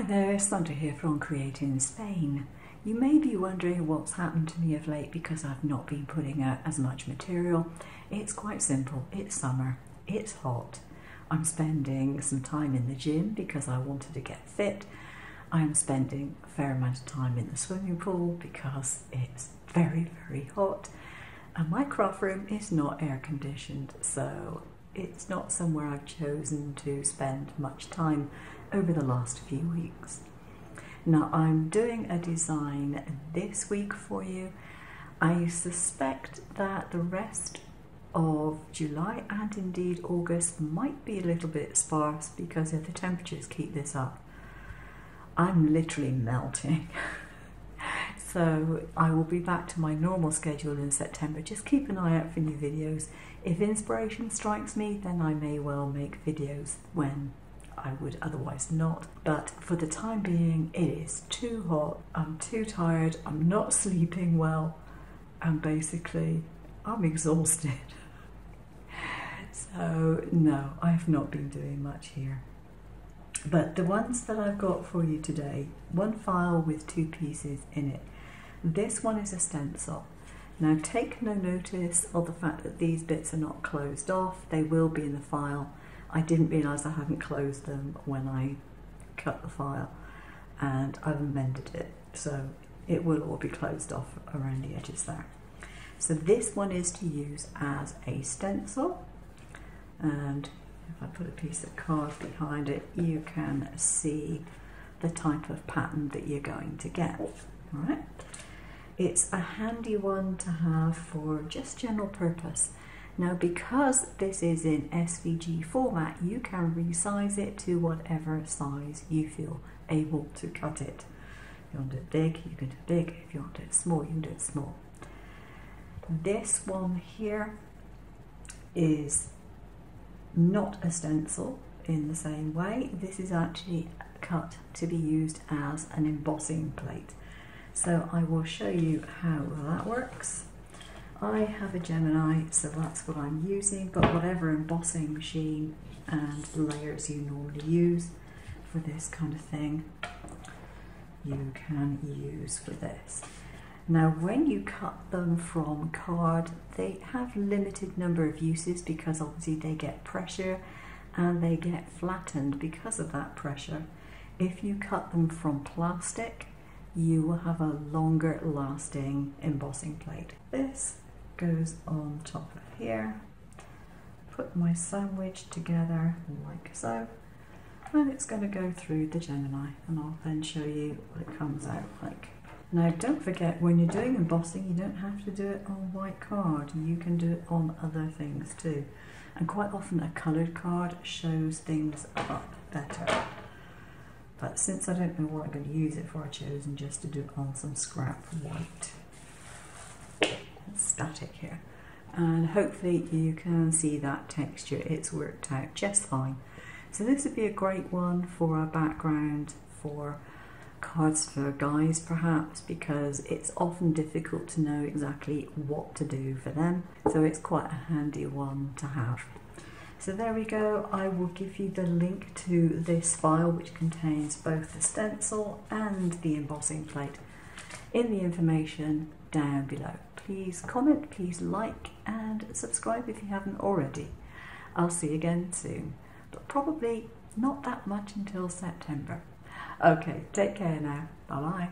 Hi there, Sandra here from Creating Spain. You may be wondering what's happened to me of late because I've not been putting out as much material. It's quite simple. It's summer, it's hot. I'm spending some time in the gym because I wanted to get fit. I'm spending a fair amount of time in the swimming pool because it's very, very hot. And my craft room is not air conditioned, so it's not somewhere I've chosen to spend much time over the last few weeks. Now I'm doing a design this week for you. I suspect that the rest of July and indeed August might be a little bit sparse because if the temperatures keep this up, I'm literally melting. So I will be back to my normal schedule in September. Just keep an eye out for new videos. If inspiration strikes me, then I may well make videos when I would otherwise not. But for the time being, it is too hot, I'm too tired, I'm not sleeping well, and basically I'm exhausted. So no, I have not been doing much here. But the ones that I've got for you today, one file with two pieces in it. This one is a stencil. Now take no notice of the fact that these bits are not closed off. They will be in the file. I didn't realise I hadn't closed them when I cut the file, and I've amended it, so it will all be closed off around the edges there. So this one is to use as a stencil, and if I put a piece of card behind it, you can see the type of pattern that you're going to get. All right. It's a handy one to have for just general purpose. Now, because this is in SVG format, you can resize it to whatever size you feel able to cut it. If you want it big, you can do it big. If you want it small, you can do it small. This one here is not a stencil in the same way. This is actually cut to be used as an embossing plate. So I will show you how that works. I have a Gemini, so that's what I'm using, but whatever embossing machine and layers you normally use for this kind of thing, you can use for this. Now when you cut them from card, they have limited number of uses because obviously they get pressure and they get flattened because of that pressure. If you cut them from plastic, you will have a longer lasting embossing plate. This goes on top of here. Put my sandwich together like so, and it's going to go through the Gemini, and I'll then show you what it comes out like. Now don't forget, when you're doing embossing, you don't have to do it on white card, you can do it on other things too, and quite often a coloured card shows things up better. But since I don't know what I'm going to use it for, I've chosen just to do it on some scrap white. It's static here. And hopefully you can see that texture. It's worked out just fine. So this would be a great one for a background for cards for guys perhaps, because it's often difficult to know exactly what to do for them. So it's quite a handy one to have. So there we go. I will give you the link to this file which contains both the stencil and the embossing plate in the information down below. Please comment, please like and subscribe if you haven't already. I'll see you again soon, but probably not that much until September. Okay, take care now. Bye bye.